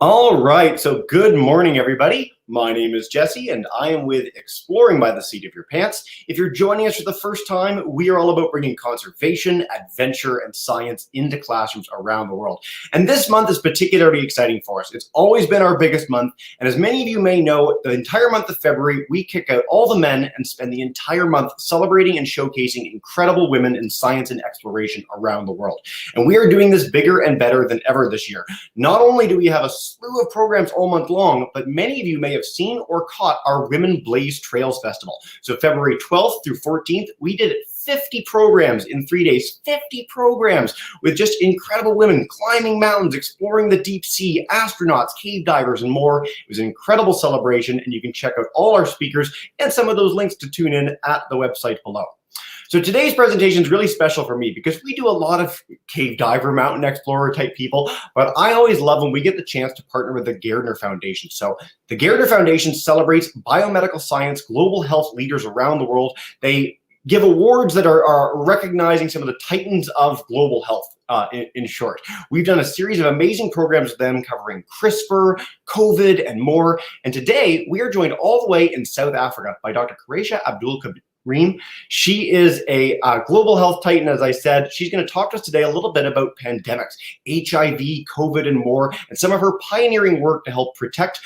All right, so good morning, everybody. My name is Jesse, and I am with Exploring by the Seat of Your Pants. If you're joining us for the first time, we are all about bringing conservation, adventure, and science into classrooms around the world. And this month is particularly exciting for us. It's always been our biggest month, and as many of you may know, the entire month of February, we kick out all the men and spend the entire month celebrating and showcasing incredible women in science and exploration around the world. And we are doing this bigger and better than ever this year. Not only do we have a slew of programs all month long, but many of you may have seen or caught our Women Blaze Trails Festival. So February 12th through 14th, we did 50 programs in 3 days, 50 programs with just incredible women climbing mountains, exploring the deep sea, astronauts, cave divers, and more. It was an incredible celebration, and you can check out all our speakers and some of those links to tune in at the website below. So today's presentation is really special for me because we do a lot of cave diver, mountain explorer type people, but I always love when we get the chance to partner with the Gairdner Foundation. So the Gairdner Foundation celebrates biomedical science, global health leaders around the world. They give awards that are recognizing some of the titans of global health. In short, we've done a series of amazing programs with them covering CRISPR, COVID, and more. And today we are joined all the way in South Africa by Dr. Quarraisha Abdool Karim. She is a global health titan, as I said. She's going to talk to us today a little bit about pandemics, HIV, COVID, and more, and some of her pioneering work to help protect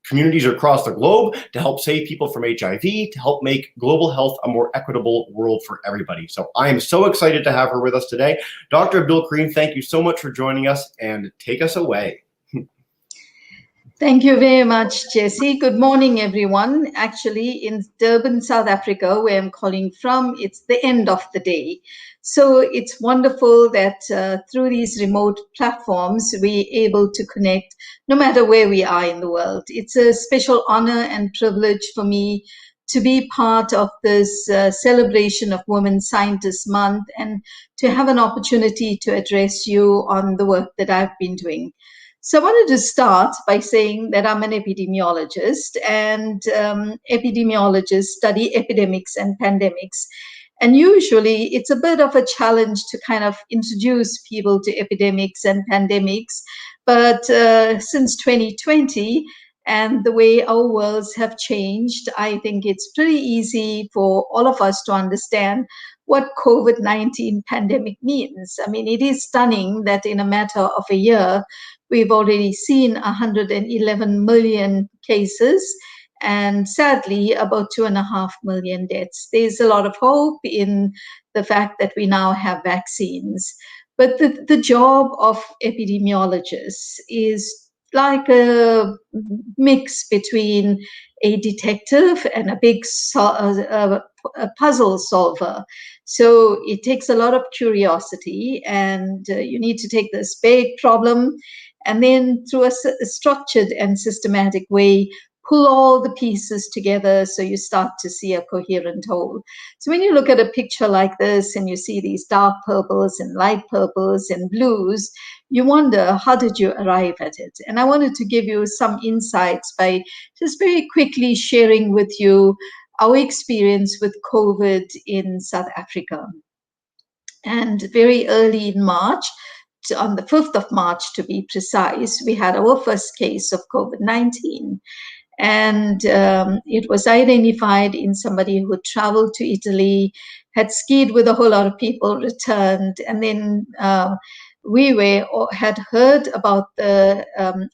communities across the globe, to help save people from HIV, to help make global health a more equitable world for everybody. So I am so excited to have her with us today. Dr. Abdool Karim, thank you so much for joining us, and take us away. Thank you very much, Jesse. Good morning, everyone. Actually, in Durban, South Africa, where I'm calling from, it's the end of the day. So it's wonderful that through these remote platforms, we're able to connect no matter where we are in the world. It's a special honor and privilege for me to be part of this celebration of Women Scientists Month and to have an opportunity to address you on the work that I've been doing. So I wanted to start by saying that I'm an epidemiologist, and epidemiologists study epidemics and pandemics. And usually it's a bit of a challenge to kind of introduce people to epidemics and pandemics. But since 2020 and the way our worlds have changed, I think it's pretty easy for all of us to understand what COVID-19 pandemic means. I mean, it is stunning that in a matter of a year, we've already seen 111 million cases and sadly about 2.5 million deaths. There's a lot of hope in the fact that we now have vaccines. But the job of epidemiologists is like a mix between a detective and a big a puzzle solver. So it takes a lot of curiosity, and you need to take this big problem and then through a structured and systematic way, pull all the pieces together so you start to see a coherent whole. So when you look at a picture like this and you see these dark purples and light purples and blues, you wonder, how did you arrive at it? And I wanted to give you some insights by just very quickly sharing with you our experience with COVID in South Africa. And very early in March, on the 5th of March to be precise, we had our first case of COVID-19. And it was identified in somebody who traveled to Italy, had skied with a whole lot of people, returned, and then we had heard about the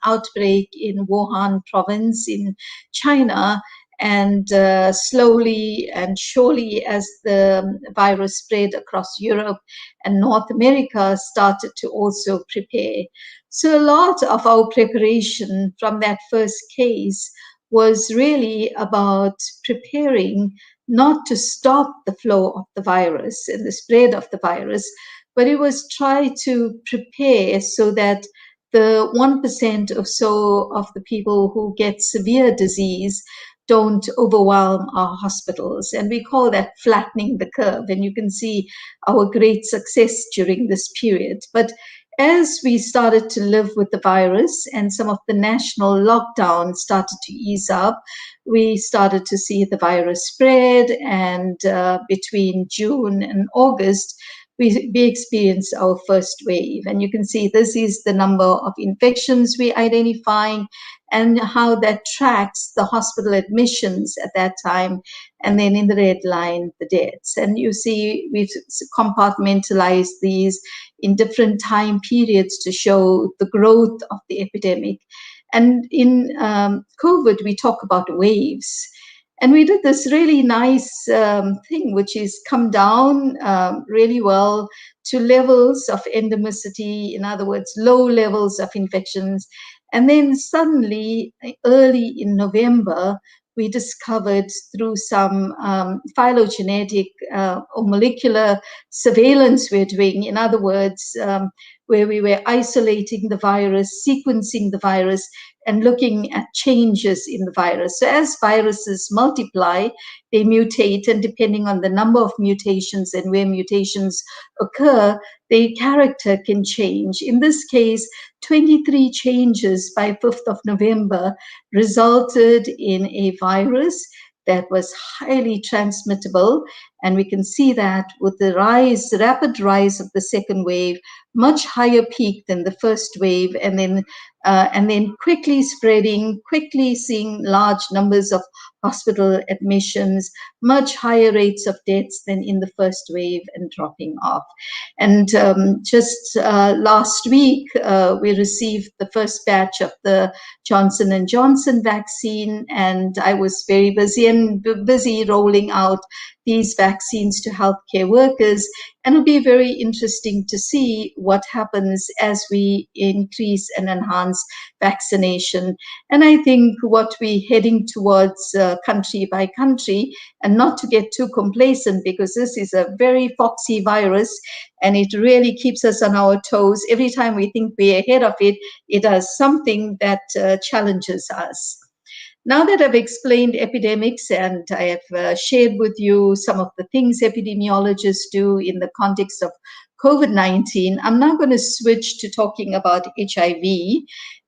outbreak in Wuhan province in China. And slowly and surely, as the virus spread across Europe and North America, started to also prepare. So a lot of our preparation from that first case was really about preparing not to stop the flow of the virus and the spread of the virus, but it was try to prepare so that the 1% or so of the people who get severe disease don't overwhelm our hospitals. And we call that flattening the curve. And you can see our great success during this period. But as we started to live with the virus and some of the national lockdowns started to ease up, we started to see the virus spread. And between June and August, we experienced our first wave. And you can see this is the number of infections we identifying and how that tracks the hospital admissions at that time. And then in the red line, the deaths. And you see we've compartmentalized these in different time periods to show the growth of the epidemic. And in COVID, we talk about waves. And we did this really nice thing, which is come down really well to levels of endemicity, in other words, low levels of infections. And then suddenly, early in November, we discovered through some phylogenetic or molecular surveillance we're doing, in other words, where we were isolating the virus, sequencing the virus, and looking at changes in the virus. So as viruses multiply, they mutate, and depending on the number of mutations and where mutations occur, their character can change. In this case, 23 changes by 5th of November resulted in a virus that was highly transmittable. And we can see that with the rapid rise of the second wave, much higher peak than the first wave, and then quickly spreading, quickly seeing large numbers of hospital admissions, much higher rates of deaths than in the first wave, and dropping off. And just last week, we received the first batch of the Johnson & Johnson vaccine, and I was very busy rolling out these vaccines to healthcare workers. And it'll be very interesting to see what happens as we increase and enhance vaccination. And I think what we're heading towards country by country, and not to get too complacent, because this is a very foxy virus and it really keeps us on our toes. Every time we think we're ahead of it, it does something that challenges us. Now that I've explained epidemics and I have shared with you some of the things epidemiologists do in the context of COVID-19, I'm now going to switch to talking about HIV,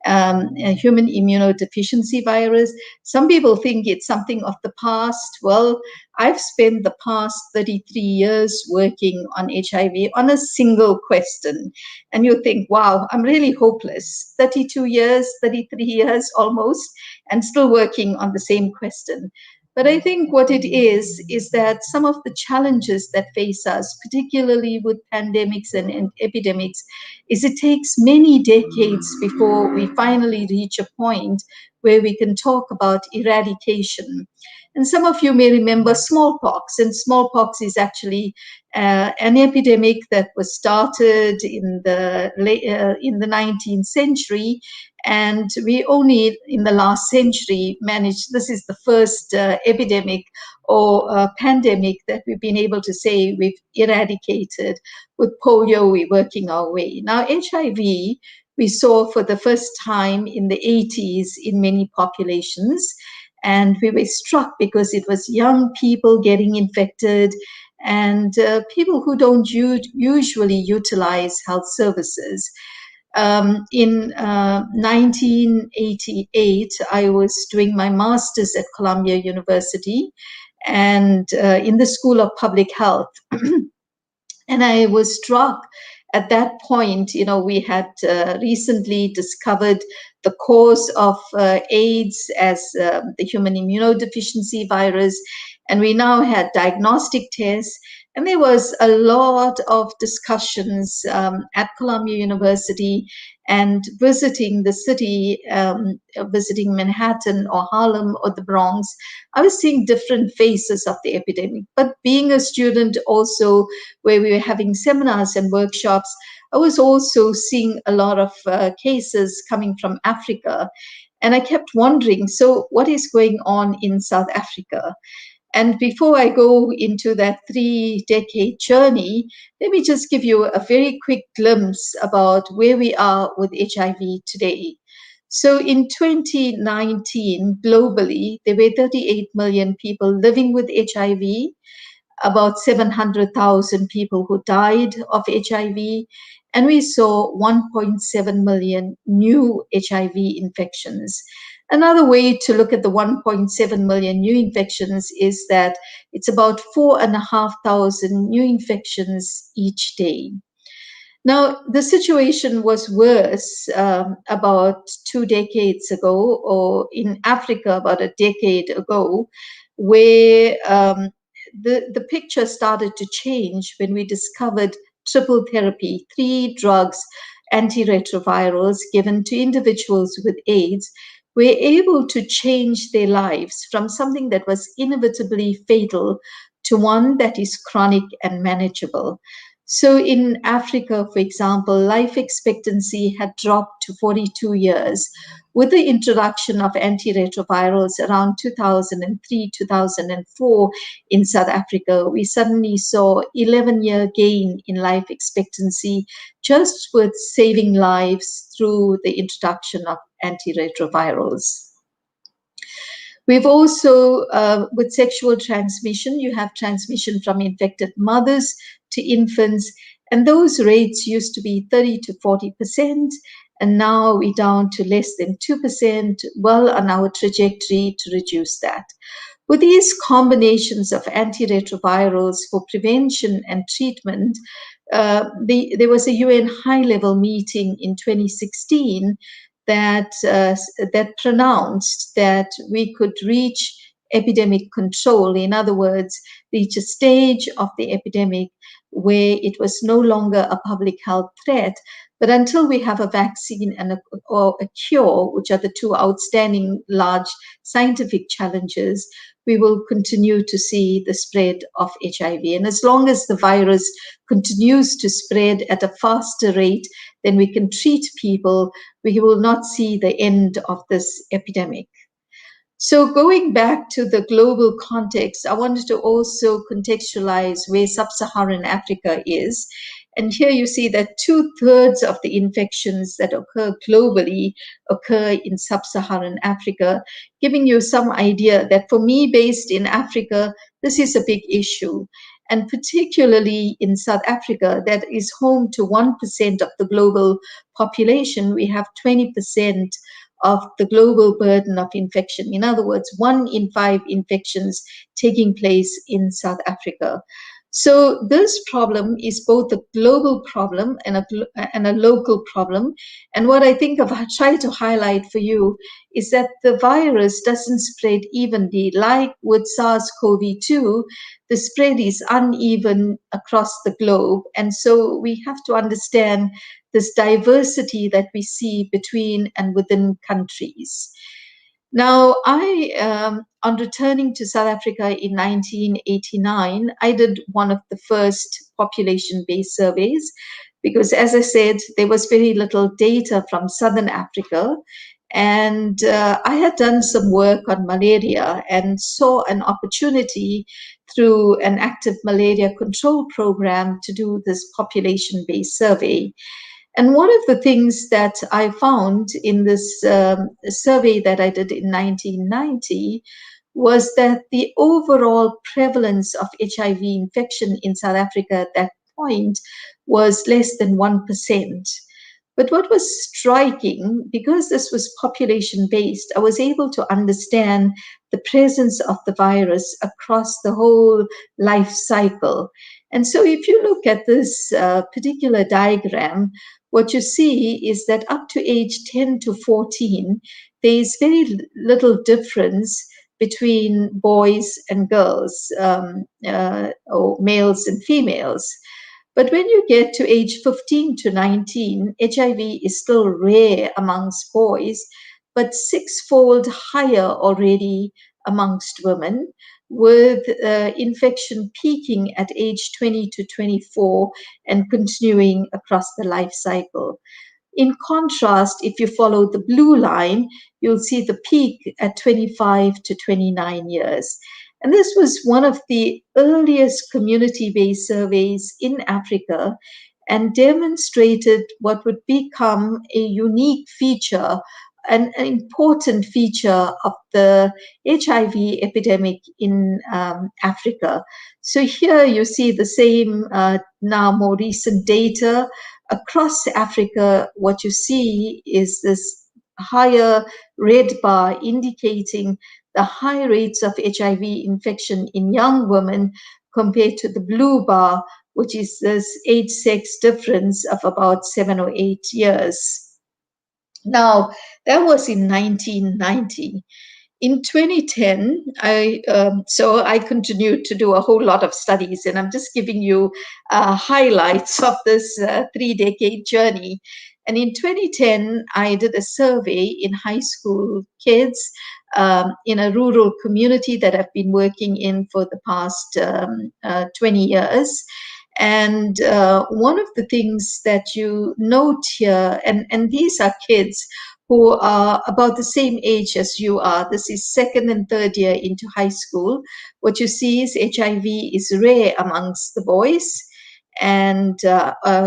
a human immunodeficiency virus. Some people think it's something of the past. Well, I've spent the past 33 years working on HIV on a single question. And you think, wow, I'm really hopeless. 32 years, 33 years almost, and still working on the same question. But I think what it is that some of the challenges that face us, particularly with pandemics and epidemics, is it takes many decades before we finally reach a point where we can talk about eradication. And some of you may remember smallpox, and smallpox is actually an epidemic that was started in the 19th century, and we only in the last century managed, this is the first epidemic or pandemic that we've been able to say we've eradicated. With polio, we're working our way. Now, HIV, we saw for the first time in the 80s in many populations, and we were struck because it was young people getting infected and people who don't usually utilize health services. In 1988, I was doing my master's at Columbia University and in the School of Public Health. And I was struck at that point, we had recently discovered the cause of AIDS as the human immunodeficiency virus, and we now had diagnostic tests. And there was a lot of discussions at Columbia University and visiting the city, visiting Manhattan or Harlem or the Bronx. I was seeing different faces of the epidemic. But being a student also, where we were having seminars and workshops, I was also seeing a lot of cases coming from Africa. And I kept wondering, so what is going on in South Africa? And before I go into that 3-decade journey, let me just give you a very quick glimpse about where we are with HIV today. So in 2019, globally, there were 38 million people living with HIV, about 700,000 people who died of HIV, and we saw 1.7 million new HIV infections. Another way to look at the 1.7 million new infections is that it's about 4,500 new infections each day. Now, the situation was worse about 2 decades ago, or in Africa about a decade ago, where the picture started to change when we discovered triple therapy, 3 drugs, antiretrovirals given to individuals with AIDS, were able to change their lives from something that was inevitably fatal to one that is chronic and manageable. So in Africa, for example, life expectancy had dropped to 42 years. With the introduction of antiretrovirals around 2003, 2004 in South Africa, we suddenly saw 11-year gain in life expectancy just with saving lives through the introduction of antiretrovirals. We've also, with sexual transmission, you have transmission from infected mothers to infants, and those rates used to be 30 to 40%, and now we're down to less than 2%, well on our trajectory to reduce that. With these combinations of antiretrovirals for prevention and treatment, there was a UN high-level meeting in 2016 that pronounced that we could reach epidemic control. In other words, reach a stage of the epidemic where it was no longer a public health threat. But until we have a vaccine or a cure, which are the 2 outstanding large scientific challenges, we will continue to see the spread of HIV. And as long as the virus continues to spread at a faster rate than we can treat people, we will not see the end of this epidemic. So going back to the global context, I wanted to also contextualize where sub-Saharan Africa is. And here you see that 2/3 of the infections that occur globally occur in sub-Saharan Africa, giving you some idea that for me, based in Africa, this is a big issue. And particularly in South Africa, that is home to 1% of the global population, we have 20% of the global burden of infection. In other words, 1 in 5 infections taking place in South Africa. So this problem is both a global problem and a local problem. And what I think I try to highlight for you is that the virus doesn't spread evenly. Like with SARS-CoV-2, the spread is uneven across the globe. And so we have to understand this diversity that we see between and within countries. Now, on returning to South Africa in 1989, I did one of the first population-based surveys because, as I said, there was very little data from Southern Africa. And I had done some work on malaria and saw an opportunity through an active malaria control program to do this population-based survey. And one of the things that I found in this survey that I did in 1990 was that the overall prevalence of HIV infection in South Africa at that point was less than 1%. But what was striking, because this was population-based, I was able to understand the presence of the virus across the whole life cycle. And so if you look at this particular diagram, what you see is that up to age 10 to 14, there is very little difference between boys and girls, or males and females. But when you get to age 15 to 19, HIV is still rare amongst boys, but 6-fold higher already amongst women, with infection peaking at age 20 to 24 and continuing across the life cycle. In contrast, if you follow the blue line, you'll see the peak at 25 to 29 years. And this was one of the earliest community-based surveys in Africa and demonstrated what would become a unique feature, an important feature of the HIV epidemic in Africa. So here you see the same now more recent data across Africa. What you see is this higher red bar indicating the high rates of HIV infection in young women compared to the blue bar, which is this age-sex difference of about 7 or 8 years. Now, that was in 1990. In 2010, I continued to do a whole lot of studies, and I'm just giving you highlights of this 3-decade journey. And in 2010, I did a survey in high school kids in a rural community that I've been working in for the past 20 years. And one of the things that you note here, and these are kids who are about the same age as you are. This is 2nd and 3rd year into high school. What you see is HIV is rare amongst the boys and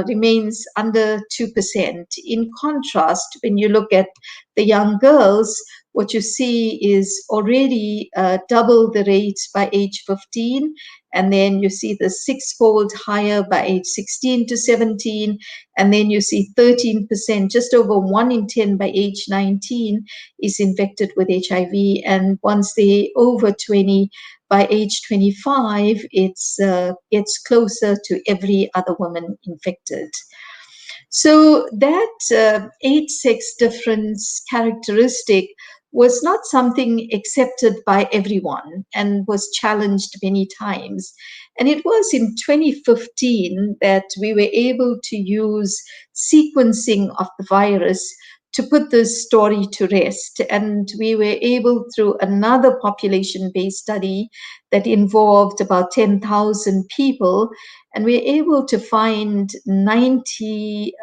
remains under 2%. In contrast, when you look at the young girls, what you see is already double the rates by age 15, and then you see the 6-fold higher by age 16 to 17, and then you see 13%, just over 1 in 10 by age 19 is infected with HIV, and once they're over 20, by age 25, it gets closer to every other woman infected. So that age-sex difference characteristic was not something accepted by everyone and was challenged many times. And it was in 2015 that we were able to use sequencing of the virus to put this story to rest. And we were able, through another population-based study that involved about 10,000 people, and we're able to find 90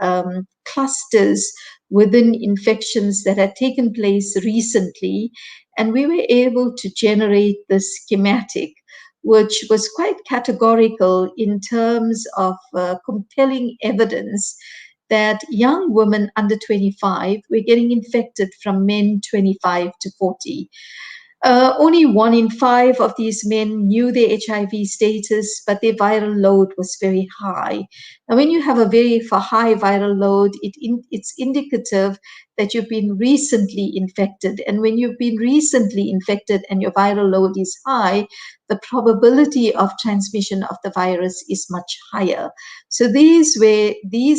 clusters within infections that had taken place recently. And we were able to generate the schematic, which was quite categorical in terms of compelling evidence that young women under 25 were getting infected from men 25 to 40. Only 1 in 5 of these men knew their HIV status, but their viral load was very high. Now, when you have a very high viral load, it's indicative that you've been recently infected. And when you've been recently infected and your viral load is high, the probability of transmission of the virus is much higher. So these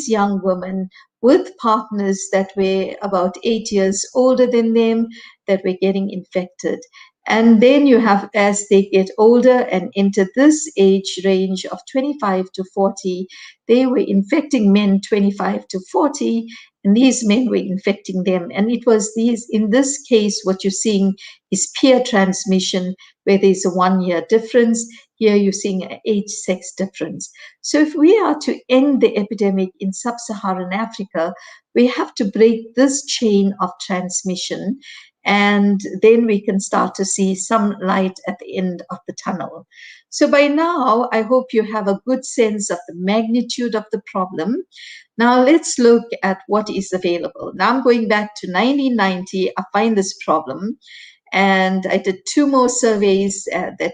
young women with partners that were about 8 years older than them that were getting infected. And then you have, as they get older and enter this age range of 25 to 40, they were infecting men 25 to 40, and these men were infecting them. And it was in this case, what you're seeing is peer transmission, where there's a 1-year difference. Here you're seeing an age-sex difference. So if we are to end the epidemic in sub-Saharan Africa, we have to break this chain of transmission, and then we can start to see some light at the end of the tunnel. So by now, I hope you have a good sense of the magnitude of the problem. Now let's look at what is available. Now I'm going back to 1990. I find this problem, and I did 2 more surveys that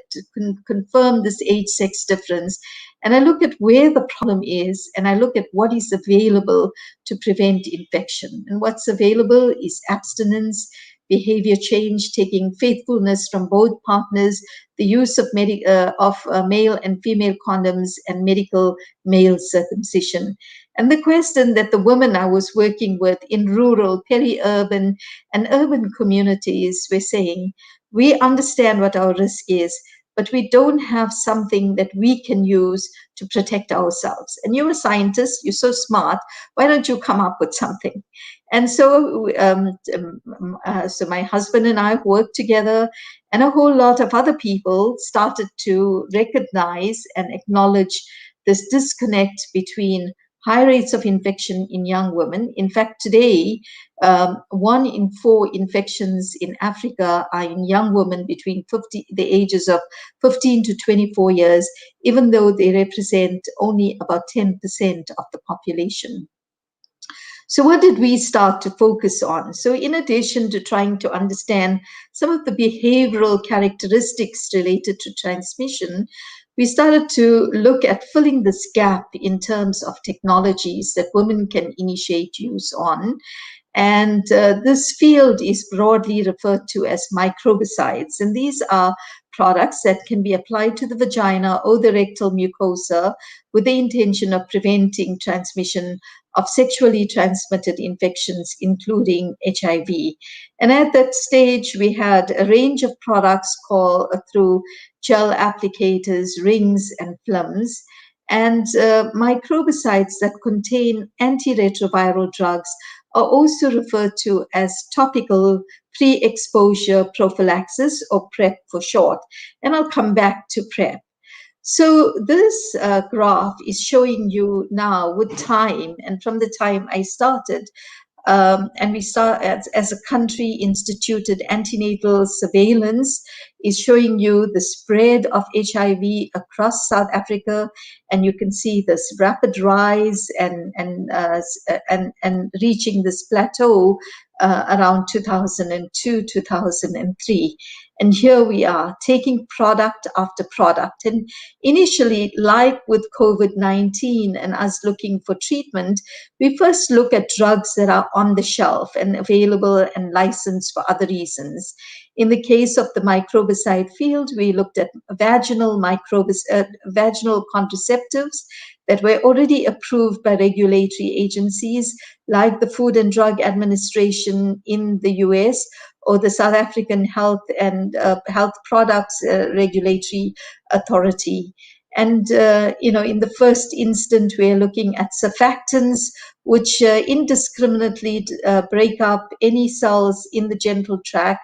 confirm this age-sex difference. And I look at where the problem is, and I look at what is available to prevent infection. And what's available is abstinence, behavior change, taking faithfulness from both partners, the use of male and female condoms, and medical male circumcision. And the question that the women I was working with in rural, peri-urban, and urban communities were saying, we understand what our risk is, but we don't have something that we can use to protect ourselves. And you're a scientist, you're so smart, why don't you come up with something? And so, so my husband and I worked together, and a whole lot of other people started to recognize and acknowledge this disconnect between high rates of infection in young women. In fact, today, 1 in 4 infections in Africa are in young women between the ages of 15 to 24 years, even though they represent only about 10% of the population. So what did we start to focus on? So in addition to trying to understand some of the behavioral characteristics related to transmission, we started to look at filling this gap in terms of technologies that women can initiate use on. And this field is broadly referred to as microbicides. And these are products that can be applied to the vagina or the rectal mucosa with the intention of preventing transmission of sexually transmitted infections, including HIV. And at that stage, we had a range of products called through gel applicators, rings, and films. And microbicides that contain antiretroviral drugs are also referred to as topical pre-exposure prophylaxis, or PrEP for short. And I'll come back to PrEP. So this graph is showing you now with time, and from the time I started, and we start as a country instituted antenatal surveillance is showing you the spread of HIV across South Africa, and you can see this rapid rise and reaching this plateau around 2002, 2003. And here we are taking product after product. And initially, like with COVID-19 and us looking for treatment, we first look at drugs that are on the shelf and available and licensed for other reasons. In the case of the microbicide field, we looked at vaginal contraceptives that were already approved by regulatory agencies like the Food and Drug Administration in the US, or the South African Health and Health Products Regulatory Authority. And, in the first instant, we're looking at surfactants, which indiscriminately break up any cells in the genital tract.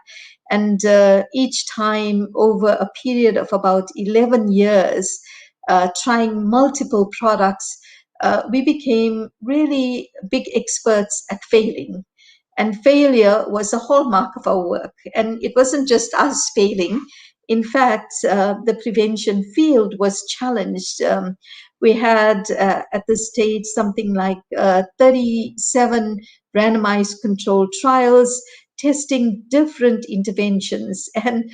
And each time over a period of about 11 years, trying multiple products, we became really big experts at failing. And failure was a hallmark of our work. And it wasn't just us failing. In fact, the prevention field was challenged. We had at this stage something like 37 randomized controlled trials testing different interventions. And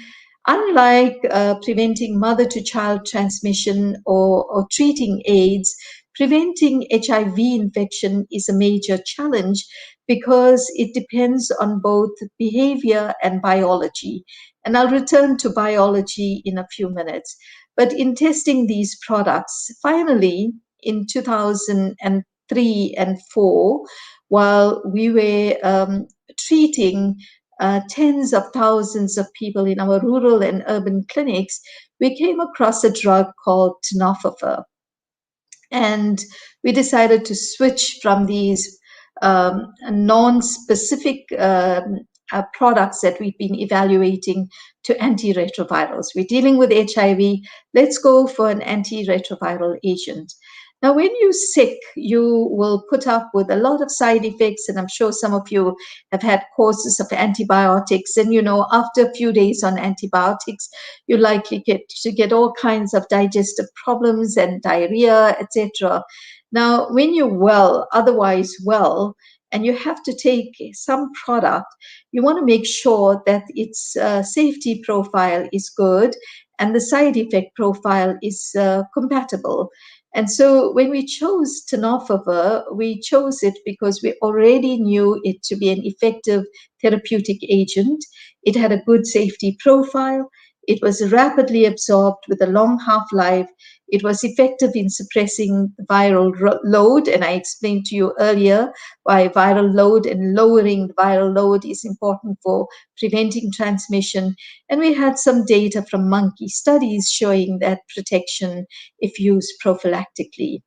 unlike preventing mother-to-child transmission or treating AIDS, preventing HIV infection is a major challenge because it depends on both behavior and biology. And I'll return to biology in a few minutes. But in testing these products, finally, in 2003 and 4, while we were treating tens of thousands of people in our rural and urban clinics, we came across a drug called Tenofovir. And we decided to switch from these non-specific products that we've been evaluating to antiretrovirals. We're dealing with HIV. Let's go for an antiretroviral agent. Now, when you're sick, you will put up with a lot of side effects, and I'm sure some of you have had courses of antibiotics. And, after a few days on antibiotics, you likely get all kinds of digestive problems and diarrhea, etc. Now, when you're otherwise well, and you have to take some product, you want to make sure that its safety profile is good and the side effect profile is compatible. And so when we chose Tenofovir, we chose it because we already knew it to be an effective therapeutic agent. It had a good safety profile. It was rapidly absorbed with a long half-life. It was effective in suppressing the viral load, and I explained to you earlier why viral load and lowering the viral load is important for preventing transmission. And we had some data from monkey studies showing that protection if used prophylactically.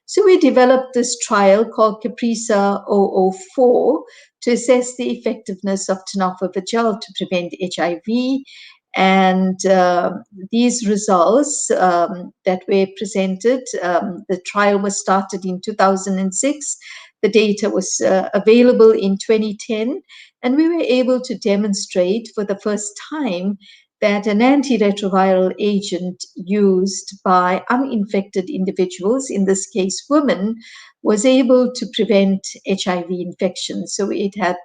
So we developed this trial called CAPRISA 004 to assess the effectiveness of tenofovir gel to prevent HIV. And these results that were presented, the trial was started in 2006. The data was available in 2010. And we were able to demonstrate for the first time that an antiretroviral agent used by uninfected individuals, in this case women, was able to prevent HIV infection. So it had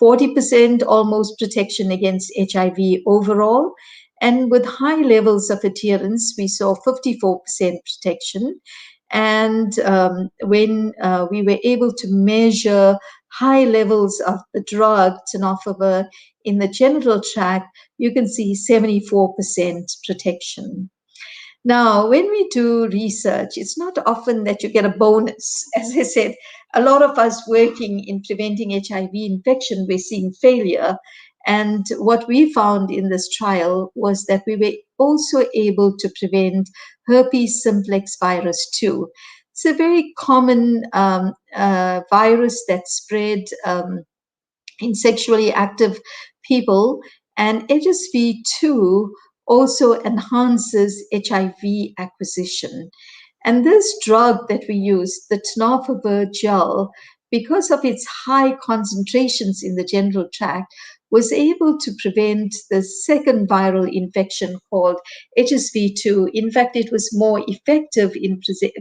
40% almost protection against HIV overall. And with high levels of adherence, we saw 54% protection. And when we were able to measure high levels of the drug tenofovir in the genital tract, you can see 74% protection. Now, when we do research, it's not often that you get a bonus. As I said, a lot of us working in preventing HIV infection, we're seeing failure. And what we found in this trial was that we were also able to prevent herpes simplex virus 2. It's a very common virus that spread in sexually active people, and HSV2 also enhances HIV acquisition. And this drug that we use, the tenofovir gel, because of its high concentrations in the genital tract, was able to prevent the second viral infection called HSV2. In fact, it was more effective in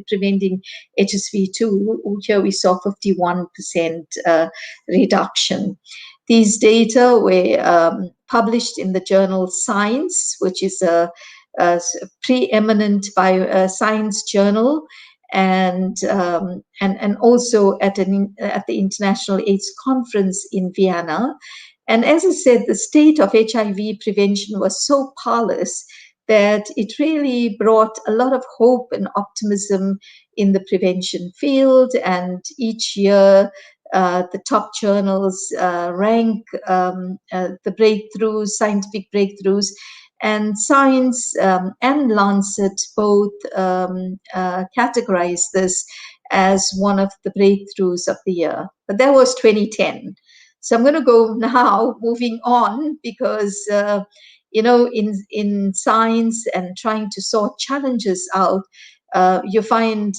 preventing HSV2. Here we saw 51% reduction. These data were published in the journal Science, which is a preeminent science journal, and also at the International AIDS Conference in Vienna. And as I said, the state of HIV prevention was so parlous that it really brought a lot of hope and optimism in the prevention field. And each year, the top journals rank the breakthroughs, scientific breakthroughs, and Science and Lancet both categorize this as one of the breakthroughs of the year. But that was 2010. So I'm going to go now, moving on, because in science and trying to sort challenges out, you find,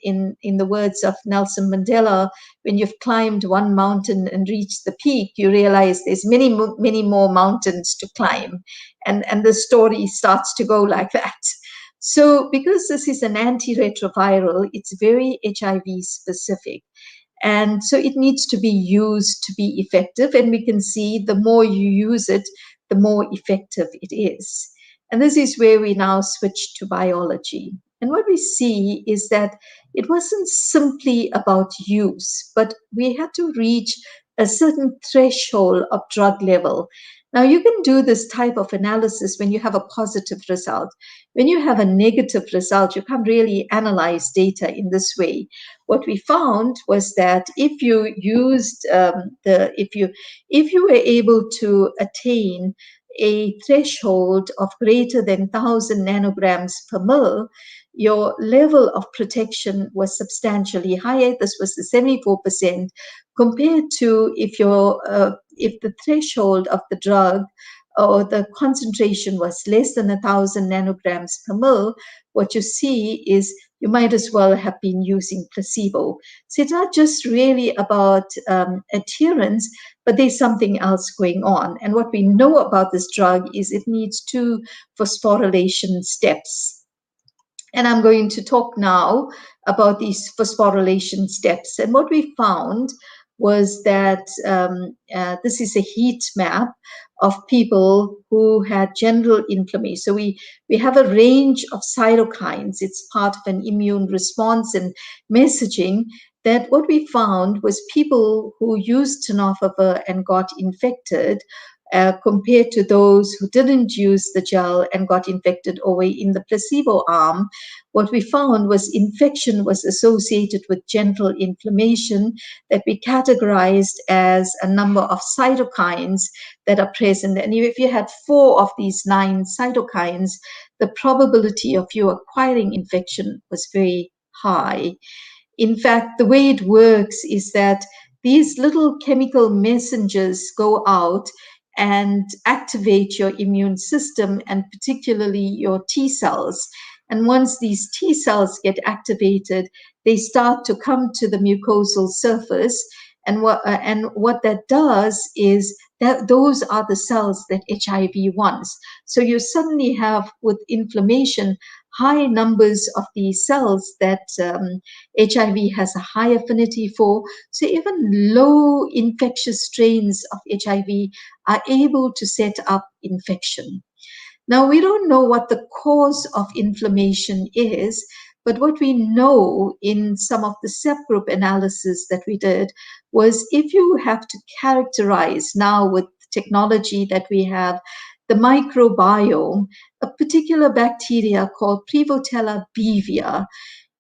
in the words of Nelson Mandela, when you've climbed one mountain and reached the peak, you realize there's many more mountains to climb, and the story starts to go like that. So because this is an antiretroviral, it's very HIV specific. And so it needs to be used to be effective. And we can see the more you use it, the more effective it is. And this is where we now switch to biology. And what we see is that it wasn't simply about use, but we had to reach a certain threshold of drug level. Now, you can do this type of analysis when you have a positive result. When you have a negative result, you can't really analyze data in this way. What we found was that if you used if you were able to attain a threshold of greater than 1,000 nanograms per ml, your level of protection was substantially higher. This was the 74%, compared to if the threshold of the drug or the concentration was less than 1,000 nanograms per ml. What you see is you might as well have been using placebo. So it's not just really about adherence, but there's something else going on. And what we know about this drug is it needs 2 phosphorylation steps. And I'm going to talk now about these phosphorylation steps. And what we found was that this is a heat map of people who had genital inflammation. So we have a range of cytokines. It's part of an immune response and messaging. That what we found was people who used tenofovir and got infected, compared to those who didn't use the gel and got infected over in the placebo arm. What we found was infection was associated with genital inflammation that we categorized as a number of cytokines that are present. And if you had 4 of these 9 cytokines, the probability of you acquiring infection was very high. In fact, the way it works is that these little chemical messengers go out and activate your immune system, and particularly your T cells. And once these T cells get activated, they start to come to the mucosal surface. And what that does is that those are the cells that HIV wants. So you suddenly have, with inflammation, high numbers of these cells that HIV has a high affinity for. So even low infectious strains of HIV are able to set up infection. Now, we don't know what the cause of inflammation is, But what we know in some of the subgroup analysis that we did was, if you have to characterize now with technology that we have, the microbiome, a particular bacteria called Prevotella bevia,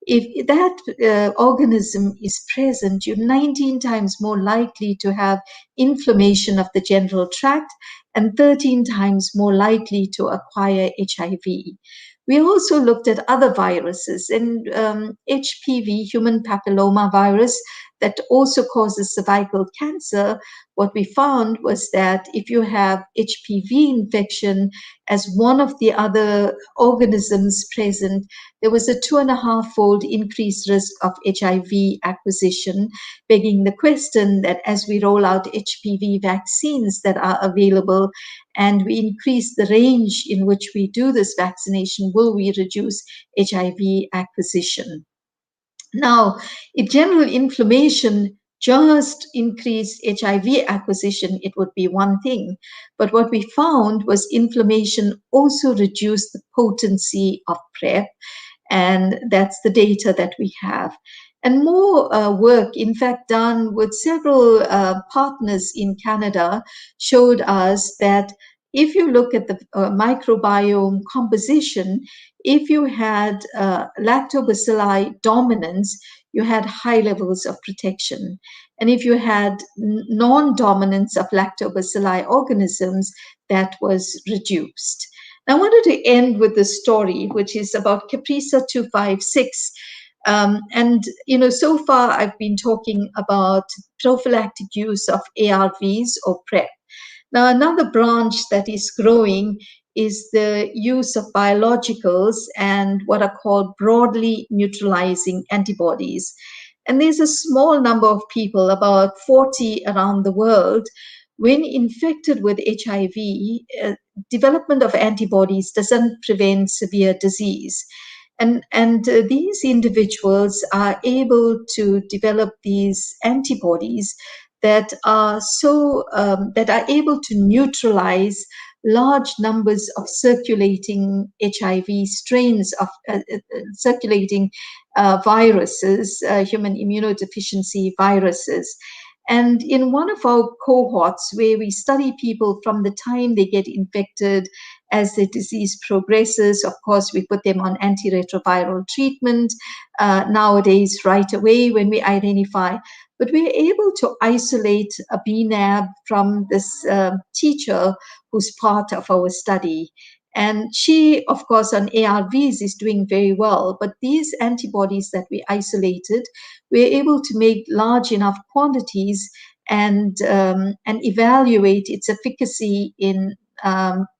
if that organism is present, you're 19 times more likely to have inflammation of the genital tract and 13 times more likely to acquire HIV. We also looked at other viruses, and HPV, human papilloma virus, that also causes cervical cancer. What we found was that if you have HPV infection as one of the other organisms present, there was a 2.5-fold increased risk of HIV acquisition, begging the question that as we roll out HPV vaccines that are available and we increase the range in which we do this vaccination, will we reduce HIV acquisition? Now, if general inflammation just increased HIV acquisition, it would be one thing. But what we found was inflammation also reduced the potency of PrEP, and that's the data that we have. And more work, in fact, done with several partners in Canada, showed us that if you look at the microbiome composition, if you had lactobacilli dominance, you had high levels of protection. And if you had non-dominance of lactobacilli organisms, that was reduced. I wanted to end with the story, which is about CAPRISA 256. And, so far I've been talking about prophylactic use of ARVs or PrEP. Now, another branch that is growing is the use of biologicals and what are called broadly neutralizing antibodies. And there's a small number of people, about 40 around the world, when infected with HIV, development of antibodies doesn't prevent severe disease. And these individuals are able to develop these antibodies that are that are able to neutralize large numbers of circulating HIV strains of circulating viruses, human immunodeficiency viruses. And in one of our cohorts, where we study people from the time they get infected as the disease progresses, of course, we put them on antiretroviral treatment nowadays right away when we identify. But we're able to isolate a BNAB from this teacher who's part of our study. And she, of course, on ARVs is doing very well. But these antibodies that we isolated, we're able to make large enough quantities and evaluate its efficacy in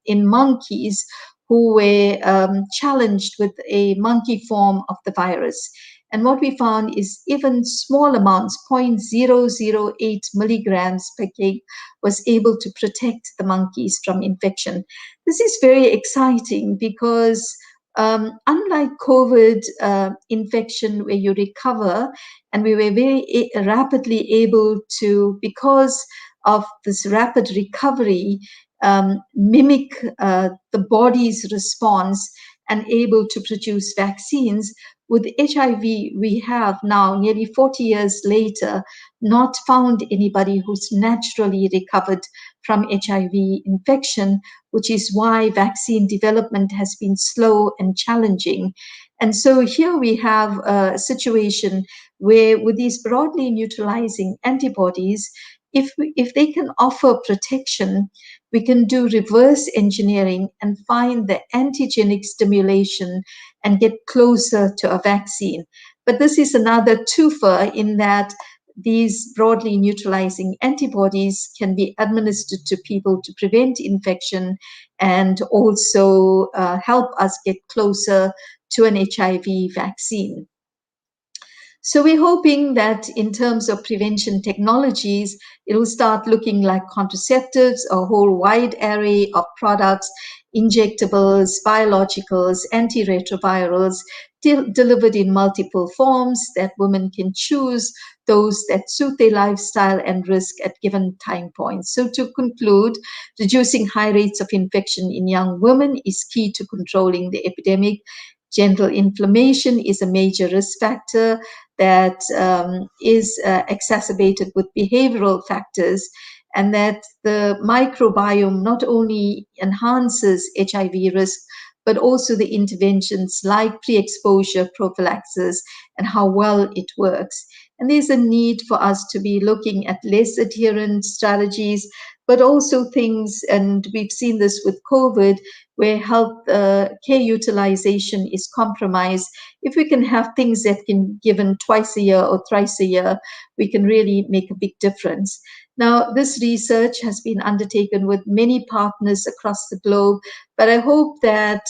monkeys who were challenged with a monkey form of the virus. And what we found is even small amounts, 0.008 milligrams per kg, was able to protect the monkeys from infection. This is very exciting because unlike COVID infection where you recover, and we were very rapidly able to, because of this rapid recovery, mimic the body's response and able to produce vaccines. With HIV, we have now, nearly 40 years later, not found anybody who's naturally recovered from HIV infection, which is why vaccine development has been slow and challenging. And so here we have a situation where with these broadly neutralizing antibodies, if they can offer protection, we can do reverse engineering and find the antigenic stimulation and get closer to a vaccine. But this is another twofer in that these broadly neutralizing antibodies can be administered to people to prevent infection and also help us get closer to an HIV vaccine. So we're hoping that in terms of prevention technologies, it will start looking like contraceptives, a whole wide array of products, injectables, biologicals, antiretrovirals, delivered in multiple forms that women can choose, those that suit their lifestyle and risk at given time points. So to conclude, reducing high rates of infection in young women is key to controlling the epidemic. Genital inflammation is a major risk factor that is exacerbated with behavioral factors, and that the microbiome not only enhances HIV risk, but also the interventions like pre-exposure prophylaxis and how well it works. And there's a need for us to be looking at less adherent strategies, but also things, and we've seen this with COVID, where health care utilization is compromised. If we can have things that can be given twice a year or thrice a year, we can really make a big difference. Now, this research has been undertaken with many partners across the globe, but I hope that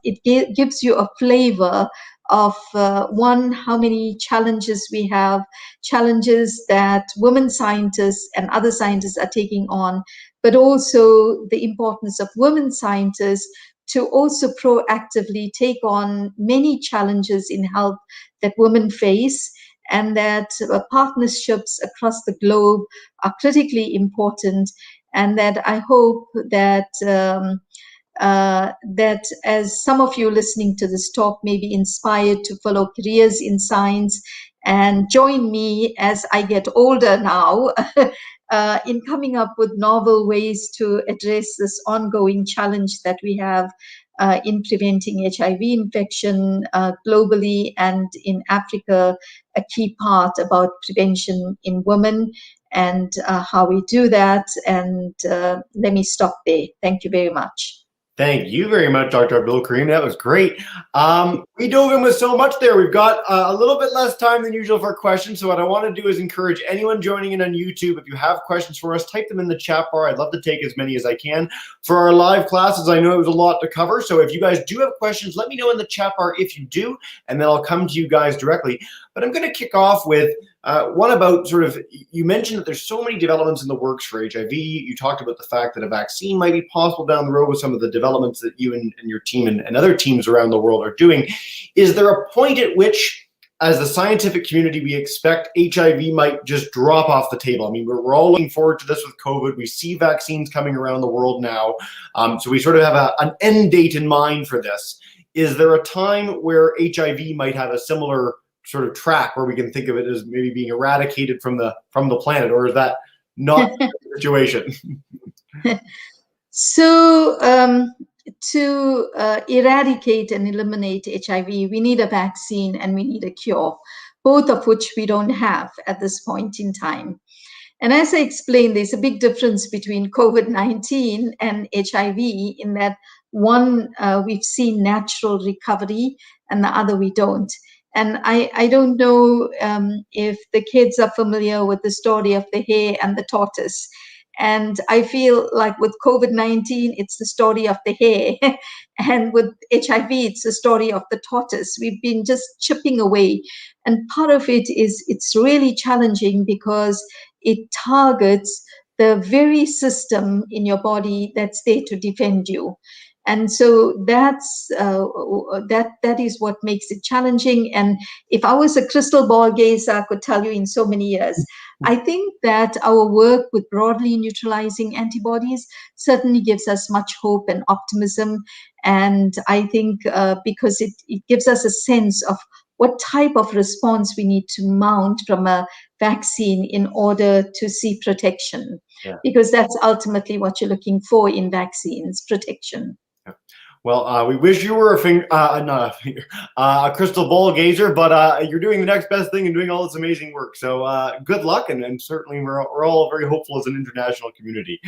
it gives you a flavor of one, how many challenges we have, challenges that women scientists and other scientists are taking on, but also the importance of women scientists to also proactively take on many challenges in health that women face, and that partnerships across the globe are critically important, and that I hope that that as some of you listening to this talk may be inspired to follow careers in science and join me as I get older now in coming up with novel ways to address this ongoing challenge that we have in preventing HIV infection globally, and in Africa, a key part about prevention in women and how we do that. And let me stop there. Thank you very much. Thank you very much, Dr. Abdool Karim. That was great. We dove in with so much there. We've got a little bit less time than usual for questions. So what I want to do is encourage anyone joining in on YouTube, if you have questions for us, type them in the chat bar. I'd love to take as many as I can. For our live classes, I know it was a lot to cover. So if you guys do have questions, let me know in the chat bar if you do, and then I'll come to you guys directly. But I'm going to kick off with one about sort of, you mentioned that there's so many developments in the works for HIV. You talked about the fact that a vaccine might be possible down the road with some of the developments that you and your team and other teams around the world are doing. Is there a point at which, as the scientific community, we expect HIV might just drop off the table? I mean, we're all looking forward to this with COVID. We see vaccines coming around the world now. So we sort of have an end date in mind for this. Is there a time where HIV might have a similar sort of track where we can think of it as maybe being eradicated from the planet, or is that not the situation? So to eradicate and eliminate HIV, we need a vaccine and we need a cure, both of which we don't have at this point in time. And as I explained, there's a big difference between COVID-19 and HIV in that one, we've seen natural recovery, and the other we don't. And I don't know if the kids are familiar with the story of the hare and the tortoise. And I feel like with COVID-19, it's the story of the hare. And with HIV, it's the story of the tortoise. We've been just chipping away. And part of it is it's really challenging because it targets the very system in your body that's there to defend you. And so that's that is what makes it challenging. And if I was a crystal ball gazer, I could tell you in so many years. I think that our work with broadly neutralizing antibodies certainly gives us much hope and optimism. And I think because it gives us a sense of what type of response we need to mount from a vaccine in order to see protection. Yeah. Because that's ultimately what you're looking for in vaccines, protection. Well, we wish you were a crystal ball gazer, but you're doing the next best thing and doing all this amazing work. So good luck, and certainly we're all very hopeful as an international community.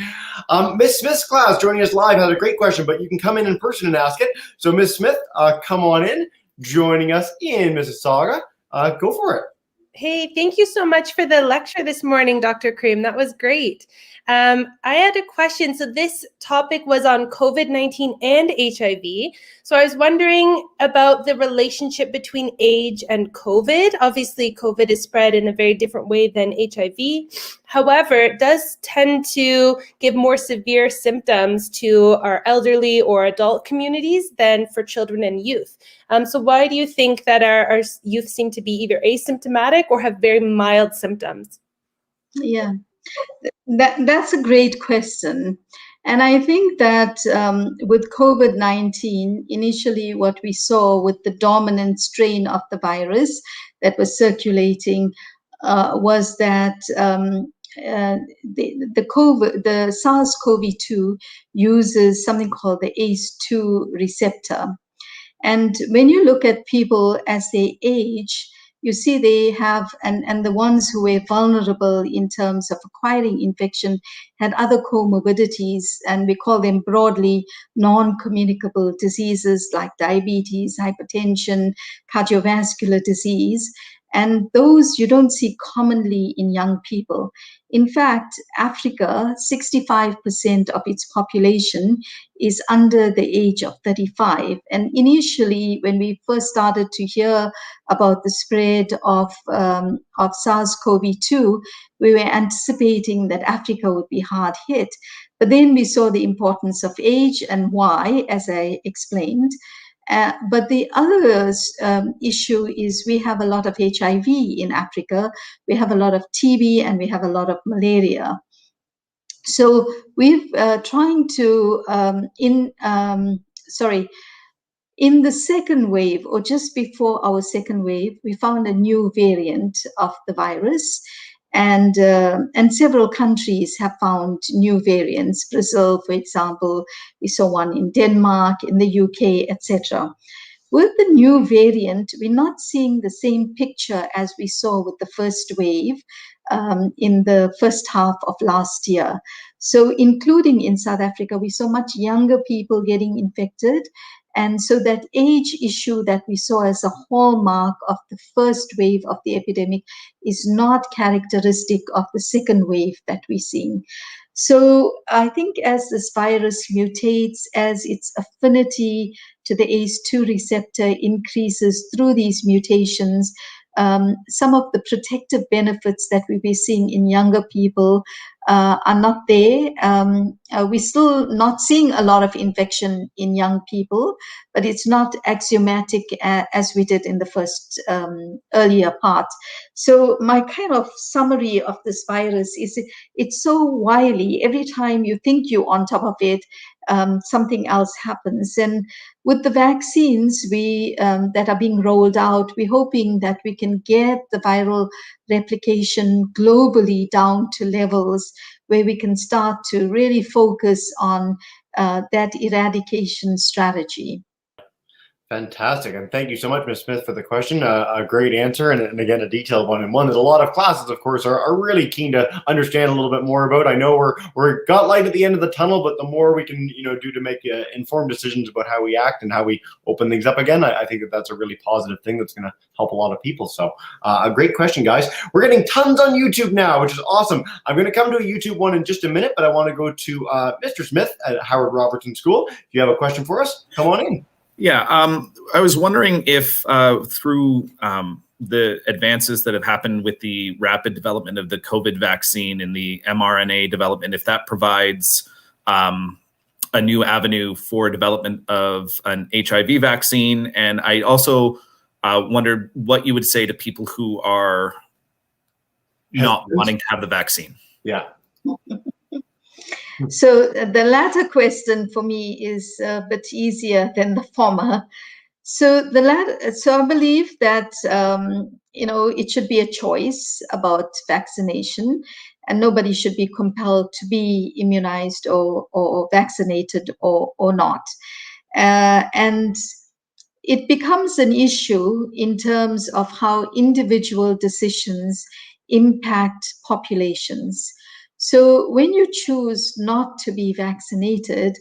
Miss Smith's class joining us live has a great question, but you can come in person and ask it. So Miss Smith, come on in, joining us in Mississauga. Go for it. Hey, thank you so much for the lecture this morning, Dr. Karim. That was great. I had a question. So this topic was on COVID-19 and HIV. So I was wondering about the relationship between age and COVID. Obviously, COVID is spread in a very different way than HIV. However, it does tend to give more severe symptoms to our elderly or adult communities than for children and youth. So why do you think that our youth seem to be either asymptomatic or have very mild symptoms? Yeah, that's a great question. And I think that with COVID-19, initially what we saw with the dominant strain of the virus that was circulating was that the SARS-CoV-2 uses something called the ACE2 receptor. And when you look at people as they age, you see they have, and the ones who were vulnerable in terms of acquiring infection had other comorbidities, and we call them broadly non-communicable diseases like diabetes, hypertension, cardiovascular disease. And those you don't see commonly in young people. In fact, Africa, 65% of its population is under the age of 35. And initially, when we first started to hear about the spread of SARS-CoV-2, we were anticipating that Africa would be hard hit. But then we saw the importance of age and why, as I explained. But the other issue is we have a lot of HIV in Africa, we have a lot of TB, and we have a lot of malaria. So we've trying to, in the second wave, or just before our second wave, we found a new variant of the virus. And several countries have found new variants. Brazil, for example, we saw one in Denmark, in the UK, etc. With the new variant, we're not seeing the same picture as we saw with the first wave in the first half of last year. So including in South Africa, we saw much younger people getting infected. And so that age issue that we saw as a hallmark of the first wave of the epidemic is not characteristic of the second wave that we're seeing. So I think as this virus mutates, as its affinity to the ACE2 receptor increases through these mutations, some of the protective benefits that we'll be seeing in younger people are not there. We're still not seeing a lot of infection in young people, but it's not axiomatic as we did in the first earlier part. So my kind of summary of this virus is it's so wily. Every time you think you're on top of it, something else happens. And with the vaccines that are being rolled out, we're hoping that we can get the viral replication globally down to levels where we can start to really focus on that eradication strategy. Fantastic. And thank you so much, Ms. Smith, for the question. A great answer, and again, a detailed one, and one that a lot of classes, of course, are really keen to understand a little bit more about. I know we're got light at the end of the tunnel, but the more we can do to make informed decisions about how we act and how we open things up again, I think that's a really positive thing that's going to help a lot of people. So a great question, guys. We're getting tons on YouTube now, which is awesome. I'm going to come to a YouTube one in just a minute, but I want to go to Mr. Smith at Howard Robertson School. If you have a question for us, come on in. Yeah, I was wondering if through the advances that have happened with the rapid development of the COVID vaccine and the mRNA development, if that provides a new avenue for development of an HIV vaccine. And I also wondered what you would say to people who are not wanting to have the vaccine. Yeah. So the latter question for me is a bit easier than the former. So I believe that it should be a choice about vaccination, and nobody should be compelled to be immunized or vaccinated or not. And it becomes an issue in terms of how individual decisions impact populations. So when you choose not to be vaccinated,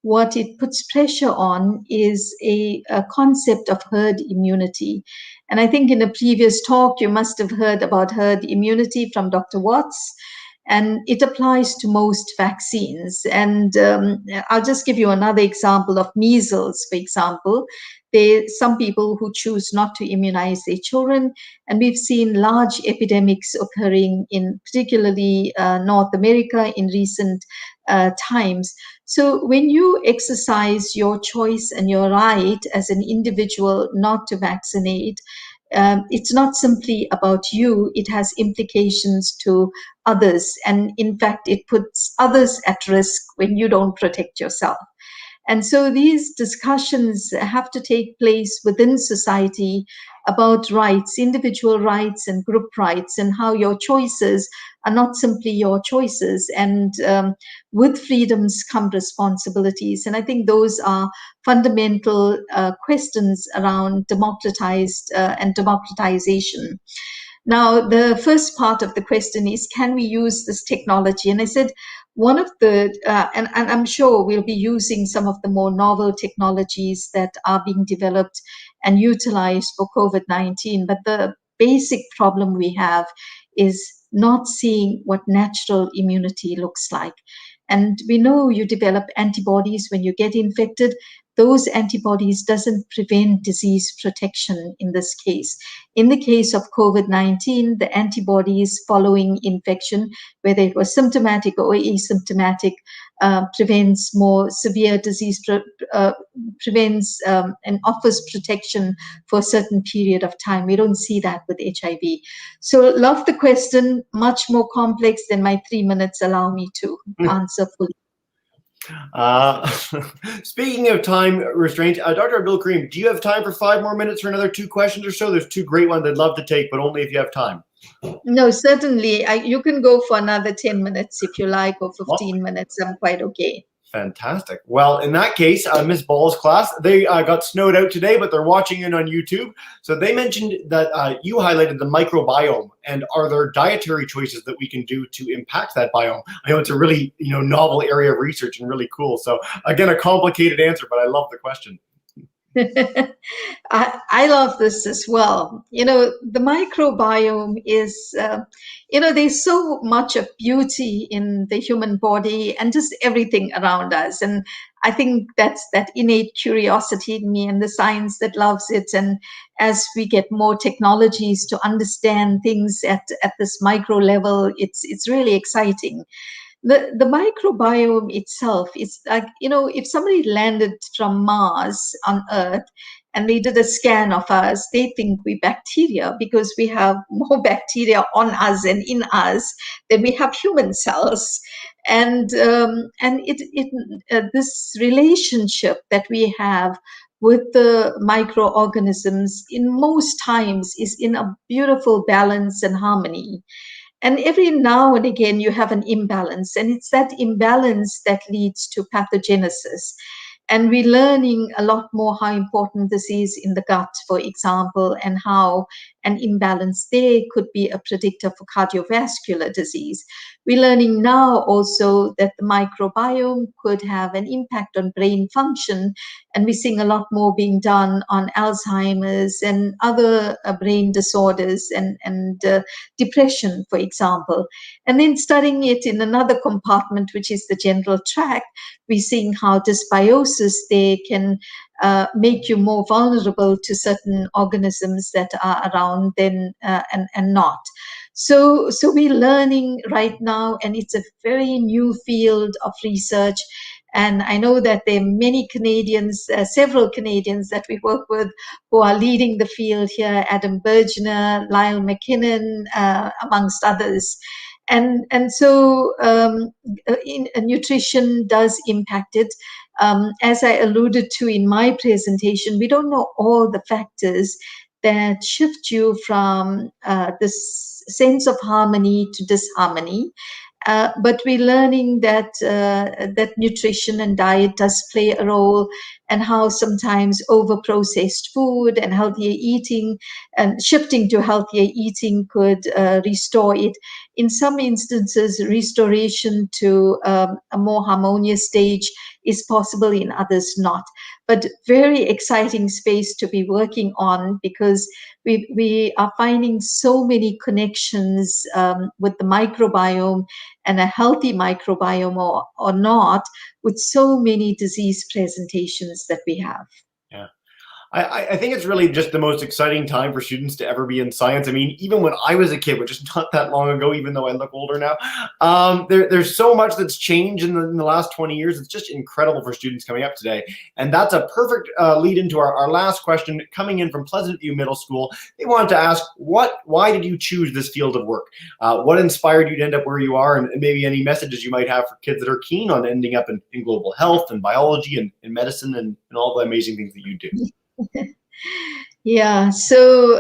what it puts pressure on is a concept of herd immunity. And I think in a previous talk, you must have heard about herd immunity from Dr. Watts, and it applies to most vaccines. And I'll just give you another example of measles, for example. Some people who choose not to immunize their children, and we've seen large epidemics occurring in particularly North America in recent times. So when you exercise your choice and your right as an individual not to vaccinate, it's not simply about you, it has implications to others. And in fact, it puts others at risk when you don't protect yourself. And so these discussions have to take place within society about rights, individual rights and group rights, and how your choices are not simply your choices. And with freedoms come responsibilities. And I think those are fundamental questions around democratized and democratization. Now, the first part of the question is, can we use this technology? And I said, one of the, and I'm sure we'll be using some of the more novel technologies that are being developed and utilized for COVID-19, but the basic problem we have is not seeing what natural immunity looks like. And we know you develop antibodies when you get infected. Those antibodies doesn't prevent disease protection in this case. In the case of COVID-19, the antibodies following infection, whether it was symptomatic or asymptomatic, prevents more severe disease, prevents and offers protection for a certain period of time. We don't see that with HIV. So love the question, much more complex than my 3 minutes allow me to answer fully. Speaking of time restraint, Dr. Abdool Karim, do you have time for 5 more minutes for another 2 questions or so? There's 2 great ones I'd love to take, but only if you have time. No, certainly. You can go for another 10 minutes if you like, or 15 minutes. I'm quite okay. Fantastic. Well, in that case, Ms. Ball's class, they got snowed out today, but they're watching in on YouTube. So they mentioned that you highlighted the microbiome, and are there dietary choices that we can do to impact that biome? I know it's a really novel area of research and really cool. So again, a complicated answer, but I love the question. I love this as well. The microbiome is, there's so much of beauty in the human body and just everything around us. And I think that's that innate curiosity in me and the science that loves it. And as we get more technologies to understand things at this micro level, it's really exciting. The microbiome itself is like, if somebody landed from Mars on Earth and they did a scan of us, they think we bacteria because we have more bacteria on us and in us than we have human cells. And this relationship that we have with the microorganisms in most times is in a beautiful balance and harmony. And every now and again, you have an imbalance, and it's that imbalance that leads to pathogenesis. And we're learning a lot more how important this is in the gut, for example, and how an imbalance there could be a predictor for cardiovascular disease. We're learning now also that the microbiome could have an impact on brain function, and we're seeing a lot more being done on Alzheimer's and other brain disorders and depression, for example. And then studying it in another compartment, which is the genital tract, we're seeing how dysbiosis there can make you more vulnerable to certain organisms that are around then and not. So we're learning right now, and it's a very new field of research. And I know that there are many Canadians, several Canadians that we work with who are leading the field here, Adam Bergner, Lyle McKinnon, amongst others. And so nutrition does impact it. As I alluded to in my presentation, we don't know all the factors that shift you from this sense of harmony to disharmony. But we're learning that that nutrition and diet does play a role, and how sometimes over-processed food and healthier eating and shifting to healthier eating could restore it. In some instances, restoration to a more harmonious stage is possible, in others not. But very exciting space to be working on, because we are finding so many connections with the microbiome, and a healthy microbiome or not, with so many disease presentations that we have. Yeah. I think it's really just the most exciting time for students to ever be in science. I mean, even when I was a kid, which is not that long ago, even though I look older now, there's so much that's changed in the last 20 years. It's just incredible for students coming up today. And that's a perfect lead into our last question coming in from Pleasant View Middle School. They wanted to ask, why did you choose this field of work? What inspired you to end up where you are? And maybe any messages you might have for kids that are keen on ending up in global health and biology and medicine and all the amazing things that you do. Yeah, so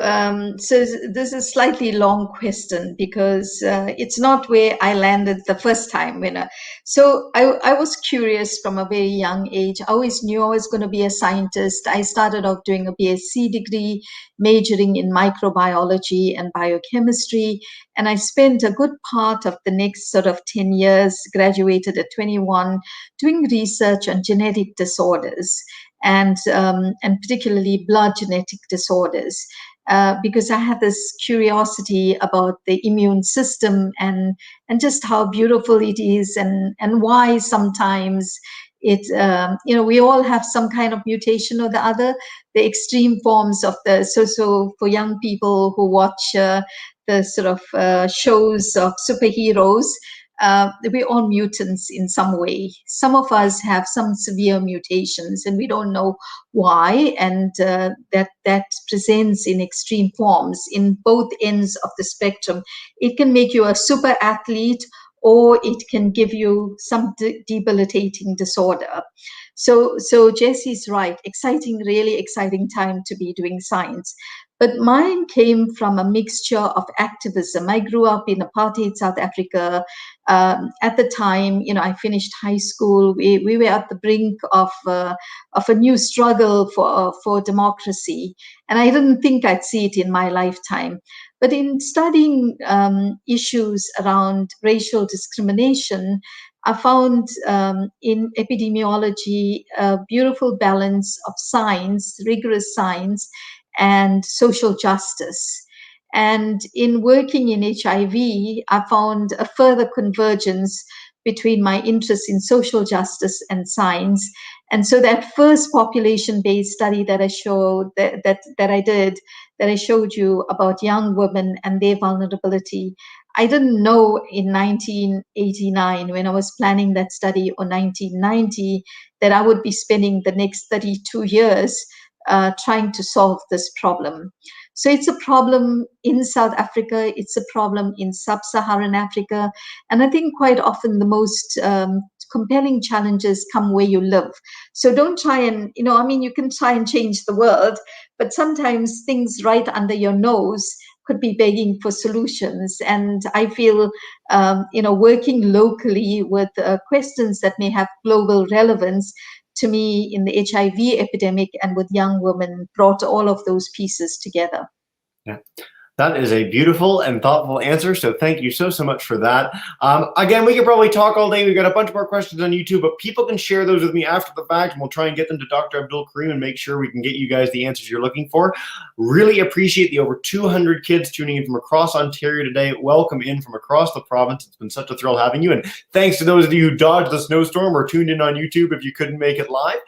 this is a slightly long question because it's not where I landed the first time. So I was curious from a very young age. I always knew I was going to be a scientist. I started off doing a BSc degree, majoring in microbiology and biochemistry, and I spent a good part of the next sort of 10 years, graduated at 21, doing research on genetic disorders. And particularly blood genetic disorders, because I had this curiosity about the immune system and just how beautiful it is and why sometimes it, we all have some kind of mutation or the other. The extreme forms of so for young people who watch the sort of shows of superheroes, we're all mutants in some way. Some of us have some severe mutations and we don't know why, and that presents in extreme forms in both ends of the spectrum. It can make you a super athlete, or it can give you some debilitating disorder. So Jesse's right, really exciting time to be doing science. But mine came from a mixture of activism. I grew up in apartheid South Africa. At the time, I finished high school. We were at the brink of a new struggle for democracy, and I didn't think I'd see it in my lifetime. But in studying issues around racial discrimination, I found in epidemiology a beautiful balance of science, rigorous science, and social justice. And in working in HIV, I found a further convergence between my interest in social justice and science. And so that first population-based study that I showed that I showed you about young women and their vulnerability, I didn't know in 1989 when I was planning that study, or 1990, that I would be spending the next 32 years trying to solve this problem. So it's a problem in South Africa, it's a problem in sub-Saharan Africa, and I think quite often the most compelling challenges come where you live. So don't try and, you can try and change the world, but sometimes things right under your nose could be begging for solutions. And I feel, working locally with questions that may have global relevance, to me, in the HIV epidemic and with young women, brought all of those pieces together. Yeah. That is a beautiful and thoughtful answer, so thank you so much for that. Again, we could probably talk all day. We've got a bunch more questions on YouTube, but people can share those with me after the fact, and we'll try and get them to Dr. Abdool Karim and make sure we can get you guys the answers you're looking for. Really appreciate the over 200 kids tuning in from across Ontario today. Welcome in from across the province. It's been such a thrill having you, and thanks to those of you who dodged the snowstorm or tuned in on YouTube if you couldn't make it live.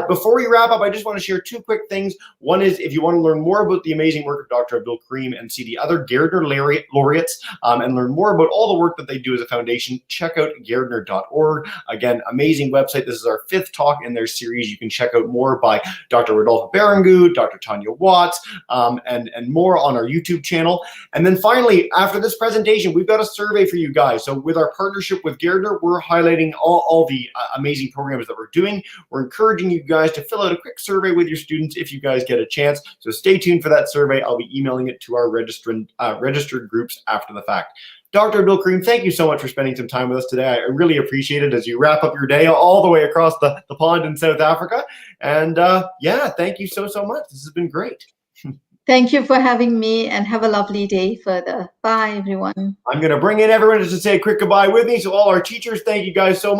Before we wrap up, I just want to share two quick things. One is, if you want to learn more about the amazing work of Dr. Abdool Karim and see the other Gairdner laureates and learn more about all the work that they do as a foundation, check out Gairdner.org. Again, amazing website. This is our 5th talk in their series. You can check out more by Dr. Rodolfo Berengu, Dr. Tanya Watts, and more on our YouTube channel. And then finally, after this presentation, we've got a survey for you guys. So with our partnership with Gairdner, we're highlighting all the amazing programs that we're doing. We're encouraging you guys to fill out a quick survey with your students if you guys get a chance. So stay tuned for that survey. I'll be emailing it to our registered groups after the fact. Dr. Abdool Karim, thank you so much for spending some time with us today. I really appreciate it as you wrap up your day all the way across the pond in South Africa. And yeah, thank you so much. This has been great. Thank you for having me, and have a lovely day further. Bye, everyone. I'm going to bring in everyone just to say a quick goodbye with me. So all our teachers, thank you guys so much.